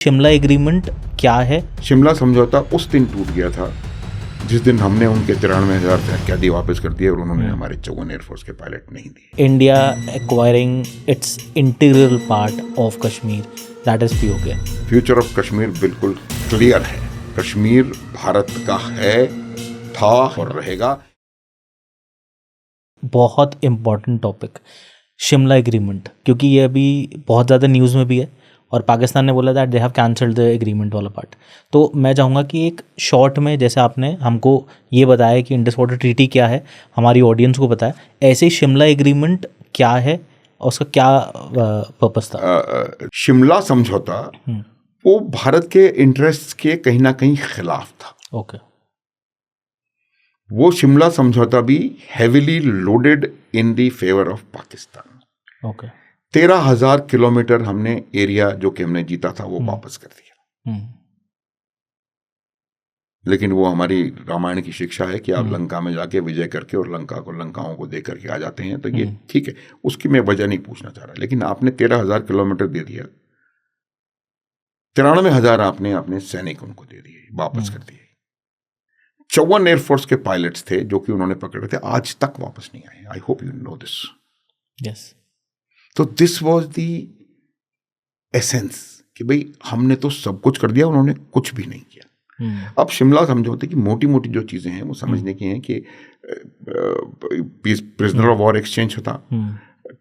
Shimla agreement क्या है? शिमला समझौता उस दिन टूट गया था जिस दिन हमने उनके 93,000 कैदी वापस कर दिए और उन्होंने हमारे 54 एयरफोर्स के पायलट नहीं दिए। India acquiring it's integral part of Kashmir, that is PoK. Future of Kashmir बिल्कुल क्लियर है। कश्मीर भारत का है, था और रहेगा। बहुत इम्पॉर्टेंट टॉपिक शिमला एग्रीमेंट, क्योंकि ये अभी बहुत ज़्यादा न्यूज़ में भी है और पाकिस्तान ने बोला that they have cancelled the agreement वाला पार्ट। तो मैं चाहूँगा कि एक शॉर्ट में, जैसे आपने हमको ये बताया कि इंडस वाटर ट्रीटी क्या है, हमारी ऑडियंस को बताया, ऐसे ही शिमला एग्रीमेंट क्या है और उसका क्या पर्पस था? शिमला समझौता वो भारत के इंटरेस्ट के कहीं ना कहीं खिलाफ था। ओके। वो शिमला समझौता भी heavily loaded in the favour of Pakistan. Okay. 13,000 kilometre हमने एरिया जो कि हमने जीता था वो वापस कर दिया। लेकिन वो हमारी रामायण की शिक्षा है कि आप लंका में जाके विजय करके और लंकाओं को दे करके आ जाते हैं, तो ये ठीक है, उसकी मैं वजह नहीं पूछना चाह रहा। लेकिन आपने 13,000 किलोमीटर दे दिया, 93,000 आपने अपने सैनिक उनको दे दिए, वापस कर दिए। 54 एयरफोर्स के पायलट्स थे जो कि उन्होंने पकड़े थे, आज तक वापस नहीं आए। I hope you know this. Yes. तो दिस वॉज दी एसेंस कि भाई हमने तो सब कुछ कर दिया, उन्होंने कुछ भी नहीं किया। अब शिमला समझौते की मोटी मोटी जो चीजें हैं वो समझने की हैं कि प्रिजनर ऑफ वॉर एक्सचेंज होता,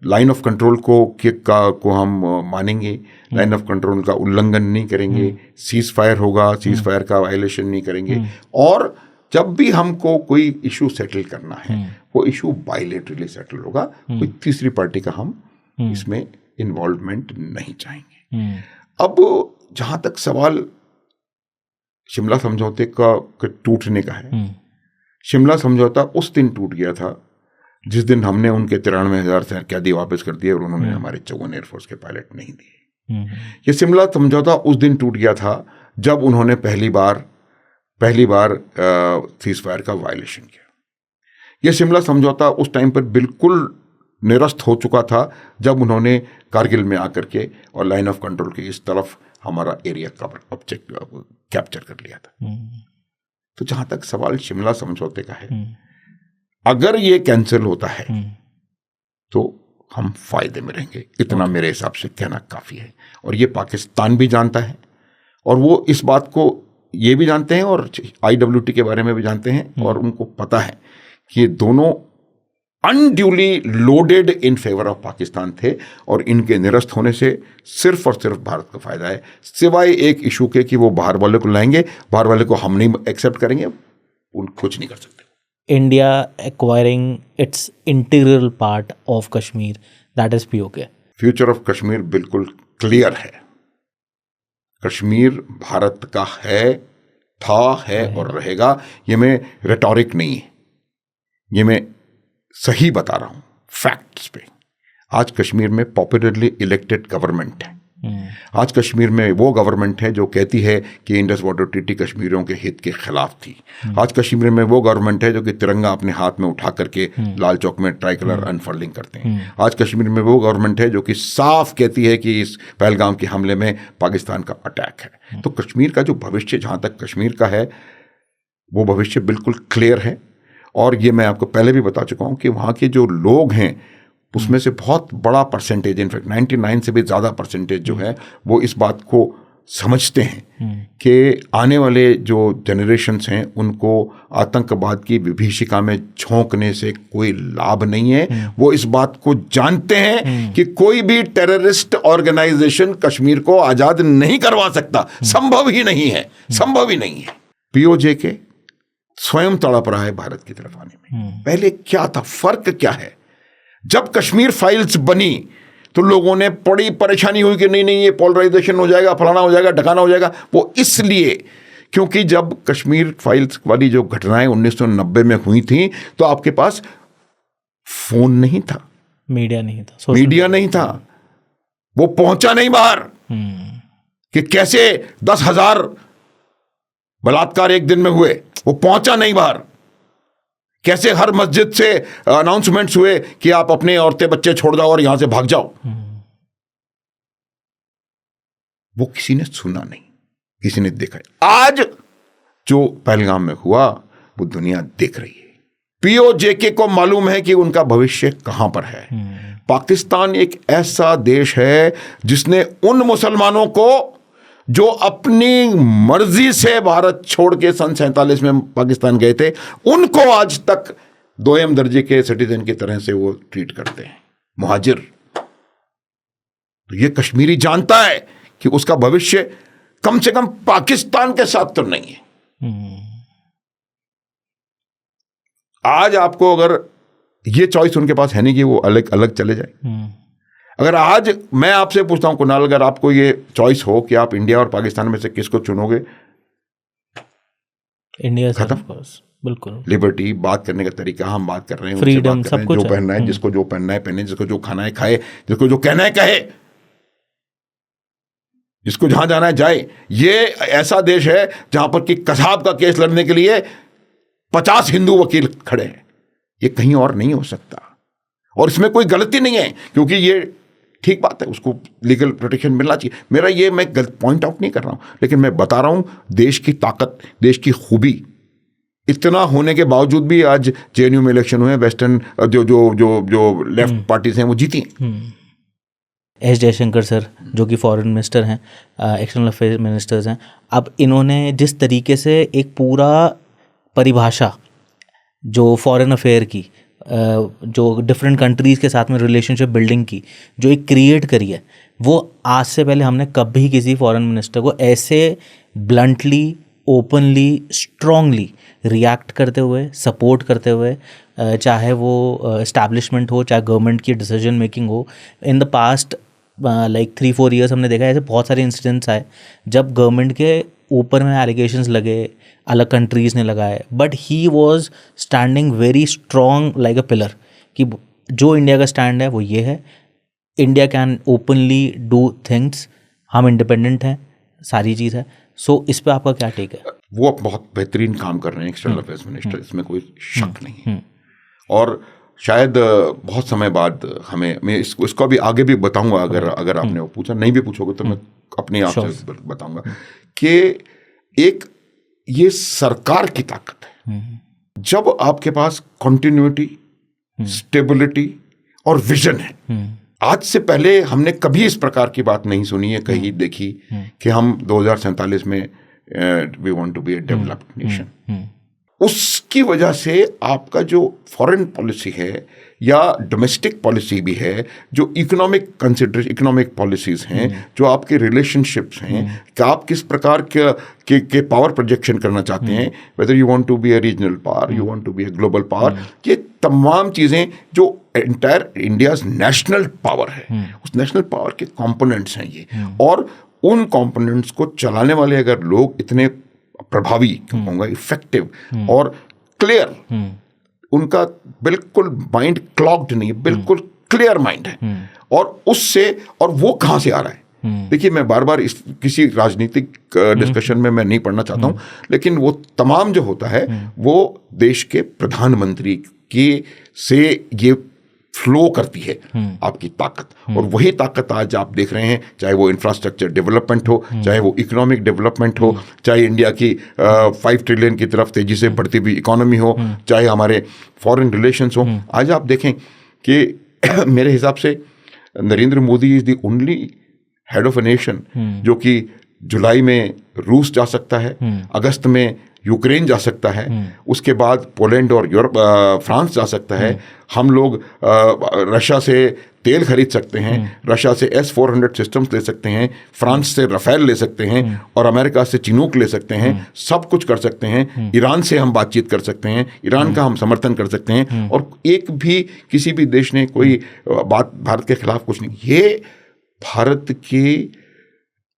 लाइन ऑफ कंट्रोल को हम मानेंगे, लाइन ऑफ कंट्रोल का उल्लंघन नहीं करेंगे, सीज फायर होगा, सीज फायर का वायलेशन नहीं करेंगे, और जब भी हमको कोई इशू सेटल करना है वो इशू बायलैटरली सेटल होगा, कोई तीसरी पार्टी का हम इसमें इन्वॉल्वमेंट नहीं चाहेंगे। अब जहां तक सवाल शिमला समझौते का टूटने का है, शिमला समझौता उस दिन टूट गया था जिस दिन हमने उनके 93,000 कैदी वापस कर दिए और उन्होंने हमारे 54 एयरफोर्स के पायलट नहीं दिए। ये शिमला समझौता उस दिन टूट गया था जब उन्होंने पहली बार सीज फायर का वायलेशन किया। यह शिमला समझौता उस टाइम पर बिल्कुल निरस्त हो चुका था जब उन्होंने कारगिल में आकर के और लाइन ऑफ कंट्रोल के इस तरफ हमारा एरिया कैप्चर कर लिया था। तो जहां तक सवाल शिमला समझौते का है, अगर ये कैंसिल होता है तो हम फायदे में रहेंगे, इतना मेरे हिसाब से कहना काफी है। और ये पाकिस्तान भी जानता है और वो इस बात को ये भी जानते हैं और IWT के बारे में भी जानते हैं, और उनको पता है कि ये दोनों unduly loaded in favour of Pakistan थे और इनके निरस्त होने से सिर्फ और सिर्फ भारत का फायदा है, सिवाय एक इशू के कि वो बाहर वाले को लाएंगे, बाहर वाले को हम नहीं एक्सेप्ट करेंगे, उन कुछ नहीं कर सकते। India acquiring it's integral part of Kashmir, that is PoK. Future of Kashmir बिल्कुल क्लियर है। कश्मीर भारत का है, था, है और रहेगा। ये मैं रेटोरिक नहीं है, ये मैं सही बता रहा हूं फैक्ट्स पे। आज कश्मीर में पॉपुलरली इलेक्टेड गवर्नमेंट है। आज कश्मीर में वो गवर्नमेंट है जो कहती है कि इंडस वाटर ट्रीटी कश्मीरियों के हित के खिलाफ थी। आज कश्मीर में वो गवर्नमेंट है जो कि तिरंगा अपने हाथ में उठा करके लाल चौक में ट्राई कलर अनफर्लिंग करते हैं। आज कश्मीर में वो गवर्नमेंट है जो कि साफ कहती है कि इस पहलगाम के हमले में पाकिस्तान का अटैक है। तो कश्मीर का जो भविष्य, जहां तक कश्मीर का है, वो भविष्य बिल्कुल क्लियर है। और ये मैं आपको पहले भी बता चुका हूं कि वहाँ के जो लोग हैं उसमें से बहुत बड़ा परसेंटेज, इनफैक्ट 99 से भी ज़्यादा परसेंटेज जो है वो इस बात को समझते हैं कि आने वाले जो जनरेशन्स हैं उनको आतंकवाद की विभीषिका में झोंकने से कोई लाभ नहीं है। वो इस बात को जानते हैं कि कोई भी टेररिस्ट ऑर्गेनाइजेशन कश्मीर को आज़ाद नहीं करवा सकता, संभव ही नहीं है, संभव ही नहीं है। POJ के स्वयं तड़प रहा है भारत की तरफ आने में। पहले क्या था, फर्क क्या है? जब कश्मीर फाइल्स बनी तो लोगों ने बड़ी परेशानी हुई कि नहीं ये पोलराइजेशन हो जाएगा, फलाना हो जाएगा, ढकाना हो जाएगा। वो इसलिए क्योंकि जब कश्मीर फाइल्स वाली जो घटनाएं 1990 में हुई थी तो आपके पास फोन नहीं था, मीडिया नहीं था, वो पहुंचा नहीं बाहर कि कैसे 10,000 बलात्कार एक दिन में हुए, वो पहुंचा नहीं बाहर। कैसे हर मस्जिद से अनाउंसमेंट्स हुए कि आप अपने औरतें बच्चे छोड़ जाओ और यहां से भाग जाओ। वो किसी ने सुना नहीं, किसी ने देखा। आज जो पहलगाम में हुआ वो दुनिया देख रही है। POJK को मालूम है कि उनका भविष्य कहां पर है। पाकिस्तान एक ऐसा देश है जिसने उन मुसलमानों को जो अपनी मर्जी से भारत छोड़ के सन 47 में पाकिस्तान गए थे, उनको आज तक 2म दर्जे के सिटीजन की तरह से वो ट्रीट करते हैं, मुहाजिर। तो ये कश्मीरी जानता है कि उसका भविष्य कम से कम पाकिस्तान के साथ तो नहीं है। आज आपको अगर ये चॉइस उनके पास है नहीं कि वो अलग अलग चले जाए। अगर आज मैं आपसे पूछता हूं कुणाल, अगर आपको ये चॉइस हो कि आप इंडिया और पाकिस्तान में से किसको चुनोगे? इंडिया। खत्म, बिल्कुल। लिबर्टी, बात करने का तरीका, हम बात कर रहे हैं, फ्रीडम, सब कुछ, जो पहनना है, जिसको जो पहनना है पहने, जिसको जो खाना है खाए, जिसको जो कहना है कहे, जिसको जहां जाना है जाए। ये ऐसा देश है जहां पर कि कसाब का केस लड़ने के लिए 50 हिंदू वकील खड़े हैं। ये कहीं और नहीं हो सकता, और इसमें कोई गलती नहीं है, क्योंकि ये ठीक बात है, उसको लीगल प्रोटेक्शन मिलना चाहिए। मेरा ये, मैं गलत पॉइंट आउट नहीं कर रहा हूं, लेकिन मैं बता रहा हूं देश की ताकत, देश की खूबी। इतना होने के बावजूद भी आज JNU में इलेक्शन हुए, वेस्टर्न जो जो जो जो लेफ्ट पार्टीज हैं वो जीती हैं। एस जयशंकर सर जो कि फॉरेन मिनिस्टर हैं, एक्सटर्नल अफेयर मिनिस्टर्स हैं, अब इन्होंने जिस तरीके से एक पूरा परिभाषा जो फॉरेन अफेयर की, जो डिफरेंट कंट्रीज़ के साथ में रिलेशनशिप बिल्डिंग की जो एक क्रिएट करी है, वो आज से पहले हमने कभी किसी फॉरेन मिनिस्टर को ऐसे ब्लंटली, ओपनली, स्ट्रांगली रिएक्ट करते हुए, सपोर्ट करते हुए, चाहे वो इस्टेब्लिशमेंट हो, चाहे गवर्नमेंट की डिसीजन मेकिंग हो। In the past like 3-4 years हमने देखा है ऐसे बहुत सारे इंसिडेंट्स आए जब गवर्नमेंट के ऊपर में एलिगेशंस लगे, अलग कंट्रीज़ ने लगाए, but he was standing very strong like a pillar कि जो इंडिया का स्टैंड है वो ये है, India can openly do things, हम इंडिपेंडेंट हैं, सारी चीज़ है। सो इस पे आपका क्या टेक है? वो बहुत बेहतरीन काम कर रहे हैं एक्सटर्नल अफेयर्स मिनिस्टर, इसमें कोई शक नहीं है। और शायद बहुत समय बाद मैं इसको भी आगे भी बताऊंगा, अगर आपने वो पूछा, नहीं भी पूछोगे तो मैं अपने आप से बताऊंगा कि एक ये सरकार की ताकत है जब आपके पास कॉन्टिन्यूटी, स्टेबिलिटी और विजन है। आज से पहले हमने कभी इस प्रकार की बात नहीं सुनी है, कहीं देखी कि हम 2047 में we want to be a developed nation. उसकी वजह से आपका जो फॉरेन पॉलिसी है या डोमेस्टिक पॉलिसी भी है, जो इकोनॉमिक पॉलिसीज हैं, जो आपके रिलेशनशिप्स हैं, कि आप किस प्रकार के पावर प्रोजेक्शन करना चाहते हैं, whether you want to be a regional power, you want to be a global power, ये तमाम चीज़ें जो एंटायर इंडियाज नेशनल पावर है, उस नेशनल पावर के कंपोनेंट्स हैं ये। और उन कंपोनेंट्स को चलाने वाले अगर लोग इतने प्रभावी होंगे, इफेक्टिव और क्लियर, उनका बिल्कुल माइंड क्लॉग्ड नहीं है, बिल्कुल क्लियर माइंड है, और उससे, और वो कहाँ से आ रहा है? देखिए, मैं बार बार किसी राजनीतिक डिस्कशन में मैं नहीं पढ़ना चाहता हूँ, लेकिन वो तमाम जो होता है वो देश के प्रधानमंत्री की से ये फ्लो करती है आपकी ताकत। और वही ताकत आज आप देख रहे हैं, चाहे वो इंफ्रास्ट्रक्चर डेवलपमेंट हो, चाहे वो इकोनॉमिक डेवलपमेंट हो, चाहे इंडिया की 5 ट्रिलियन की तरफ तेजी से बढ़ती हुई इकोनॉमी हो, चाहे हमारे फॉरेन रिलेशंस हो। आज आप देखें कि मेरे हिसाब से Narendra Modi is the only head of a nation जो कि जुलाई में रूस जा सकता है, अगस्त में यूक्रेन जा सकता है, उसके बाद पोलैंड और फ्रांस जा सकता है। हम लोग रशिया से तेल खरीद सकते हैं, रशिया से S-400 सिस्टम्स ले सकते हैं, फ्रांस से राफेल ले सकते हैं, और अमेरिका से चिनूक ले सकते हैं। सब कुछ कर सकते हैं। ईरान से हम बातचीत कर सकते हैं, ईरान का हम समर्थन कर सकते हैं, और एक भी किसी भी देश ने कोई बात भारत के खिलाफ कुछ नहीं। ये भारत की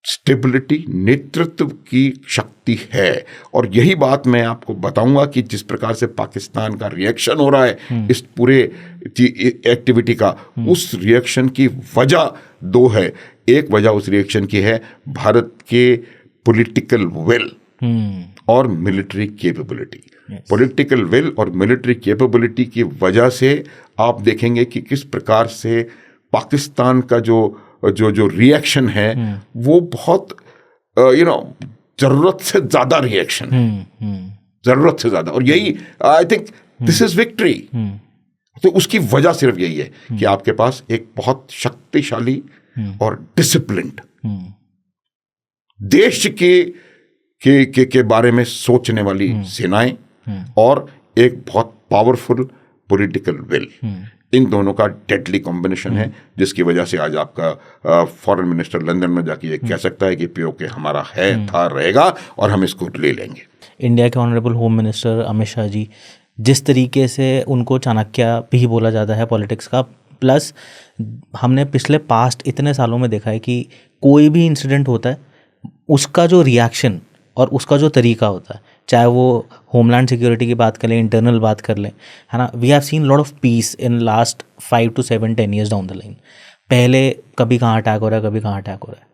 स्टेबिलिटी, नेतृत्व की शक्ति है। और यही बात मैं आपको बताऊंगा कि जिस प्रकार से पाकिस्तान का रिएक्शन हो रहा है इस पूरे एक्टिविटी का, उस रिएक्शन की वजह 2 है। एक वजह उस रिएक्शन की है भारत के पॉलिटिकल विल और मिलिट्री कैपेबिलिटी। पॉलिटिकल विल और मिलिट्री कैपेबिलिटी की वजह से आप देखेंगे कि किस प्रकार से पाकिस्तान का जो जो रिएक्शन है वो बहुत जरूरत से ज्यादा रिएक्शन है, जरूरत से ज्यादा। और यही I think this is victory. तो उसकी वजह सिर्फ यही है कि आपके पास एक बहुत शक्तिशाली और डिसिप्लिन्ड देश के बारे में सोचने वाली सेनाएं और एक बहुत पावरफुल पॉलिटिकल विल, इन दोनों का डेडली कॉम्बिनेशन है, जिसकी वजह से आज आपका फॉरेन मिनिस्टर लंदन में जाके ये कह सकता है कि पीओके हमारा है, था, रहेगा और हम इसको ले लेंगे। इंडिया के honourable home minister Amit Shah ji, जिस तरीके से उनको चाणक्य भी बोला जाता है पॉलिटिक्स का, प्लस हमने पिछले पास्ट इतने सालों में देखा है कि कोई भी इंसिडेंट होता है उसका जो रिएक्शन और उसका जो तरीका होता है, चाहे वो होमलैंड सिक्योरिटी की बात कर लें, इंटरनल बात कर लें, है ना, we have seen lot of peace in last 5 to 7 10 years down the line. पहले कभी कहाँ अटैक हो रहा है, कभी कहाँ अटैक हो रहा है।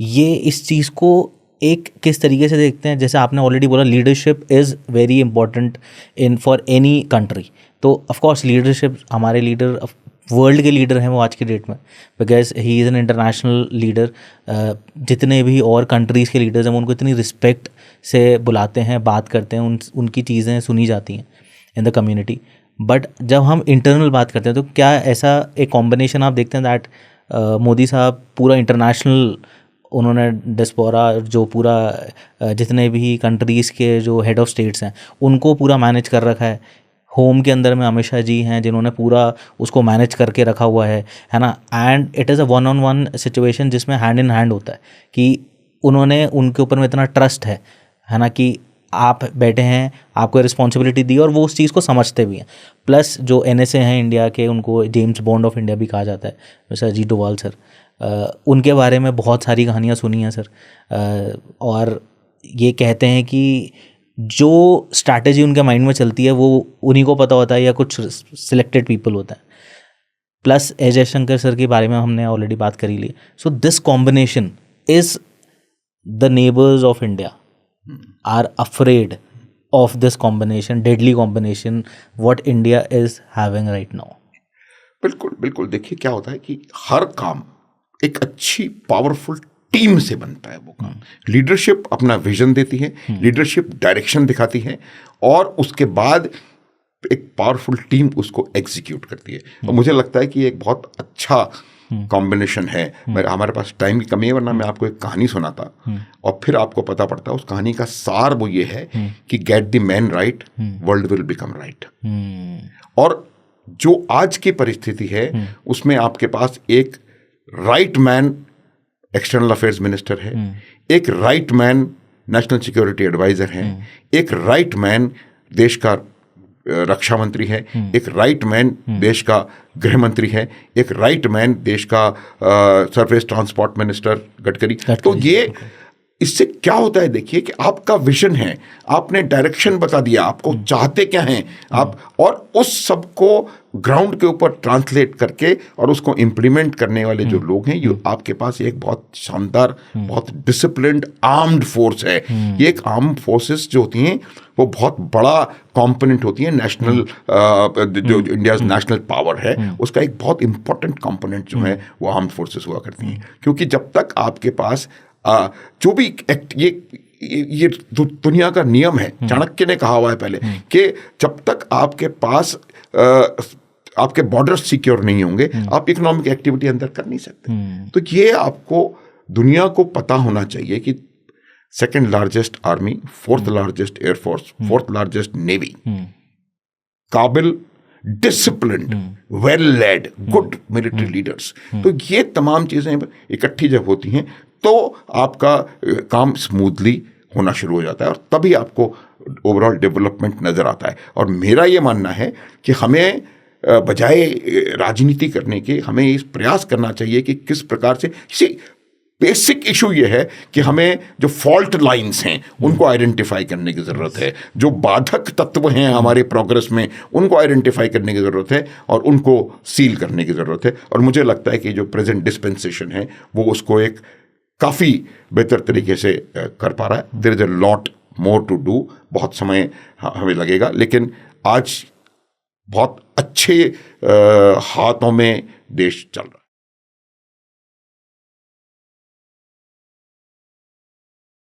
ये इस चीज़ को एक किस तरीके से देखते हैं, जैसे आपने ऑलरेडी बोला leadership is very important in for any country. तो ऑफकोर्स लीडरशिप, हमारे लीडर वर्ल्ड के लीडर हैं वो आज की डेट में, because he is an international leader. जितने भी और कंट्रीज़ के लीडर्स हैं वो उनको इतनी रिस्पेक्ट से बुलाते हैं, बात करते हैं, उनकी चीज़ें सुनी जाती हैं इन द कम्युनिटी। बट जब हम इंटरनल बात करते हैं तो क्या ऐसा एक कॉम्बिनेशन आप देखते हैं दैट मोदी साहब पूरा इंटरनेशनल, उन्होंने डिस्पोरा जो पूरा जितने भी कंट्रीज़ के जो हेड ऑफ स्टेट्स हैं उनको पूरा मैनेज कर रखा है। होम के अंदर में अमित शाह जी हैं जिन्होंने पूरा उसको मैनेज करके रखा हुआ है ना। And it is a 1-on-1 situation जिसमें हैंड इन हैंड होता है कि उन्होंने उनके ऊपर में इतना ट्रस्ट है ना, कि आप बैठे हैं, आपको रिस्पॉन्सिबिलिटी दी और वो उस चीज़ को समझते भी हैं। प्लस जो NSA हैं इंडिया के, उनको जेम्स बॉन्ड ऑफ इंडिया भी कहा जाता है, जैसे अजीत डोभाल सर, उनके बारे में बहुत सारी कहानियाँ सुनी हैं सर। और ये कहते हैं कि जो स्ट्रैटेजी उनके माइंड में चलती है वो उन्हीं को पता होता है या कुछ सिलेक्टेड पीपल होता है। प्लस अजय शंकर सर के बारे में हमने ऑलरेडी बात करी ली। So this combination is the neighbours of India are afraid of this combination, deadly combination what India is having right now. बिल्कुल बिल्कुल। देखिए क्या होता है कि हर काम एक अच्छी पावरफुल टीम से बनता है। वो काम लीडरशिप अपना विजन देती है, लीडरशिप डायरेक्शन दिखाती है और उसके बाद एक पावरफुल टीम उसको एग्जीक्यूट करती है। और मुझे लगता है कि एक बहुत अच्छा कॉम्बिनेशन है। हमारे पास टाइम की कमी है, वरना मैं आपको एक कहानी सुनाता और फिर आपको पता पड़ता उस कहानी का सार वो ये है कि get the man right, world will become right. और जो आज की परिस्थिति है उसमें आपके पास एक right man external affairs minister है, एक right man national security adviser है, एक राइट मैन देश का रक्षा मंत्री है, एक राइट मैन देश का गृह मंत्री है, एक राइट मैन देश का सरफेस ट्रांसपोर्ट मिनिस्टर गडकरी। तो ये इससे क्या होता है, देखिए कि आपका विजन है, आपने डायरेक्शन बता दिया, आपको चाहते क्या हैं आप, और उस सब को ग्राउंड के ऊपर ट्रांसलेट करके और उसको इम्प्लीमेंट करने वाले जो लोग हैं, ये आपके पास एक बहुत शानदार, बहुत डिसिप्लिन्ड आर्म्ड फोर्स है। ये एक आर्म्ड फोर्सेस जो होती हैं वो बहुत बड़ा कॉम्पोनेंट होती है नेशनल, जो इंडिया नेशनल पावर है उसका एक बहुत इंपॉर्टेंट कॉम्पोनेंट जो है वो आर्म्ड फोर्सेस हुआ करती हैं। क्योंकि जब तक आपके पास जो भी एक्ट, ये दुनिया का नियम है, चाणक्य ने कहा हुआ है पहले कि जब तक आपके पास आपके बॉर्डर सिक्योर नहीं होंगे आप इकोनॉमिक एक्टिविटी अंदर कर नहीं सकते। तो ये आपको दुनिया को पता होना चाहिए कि second largest army, fourth largest air force, fourth largest navy, काबिल, disciplined, well led, good military leaders. तो ये तमाम चीजें इकट्ठी जब होती हैं तो आपका काम स्मूथली होना शुरू हो जाता है और तभी आपको ओवरऑल डेवलपमेंट नजर आता है। और मेरा ये मानना है कि हमें बजाय राजनीति करने के हमें इस प्रयास करना चाहिए कि किस प्रकार से, बेसिक इशू ये है कि हमें जो फॉल्ट लाइंस हैं उनको आइडेंटिफाई करने की ज़रूरत है, जो बाधक तत्व हैं हमारे प्रोग्रेस में उनको आइडेंटिफाई करने की ज़रूरत है और उनको सील करने की ज़रूरत है। और मुझे लगता है कि जो प्रेजेंट डिस्पेंसेशन है वो उसको एक काफ़ी बेहतर तरीके से कर पा रहा है। There is a lot more to do, बहुत समय हमें लगेगा, लेकिन आज बहुत अच्छे हाथों में देश चल रहा है।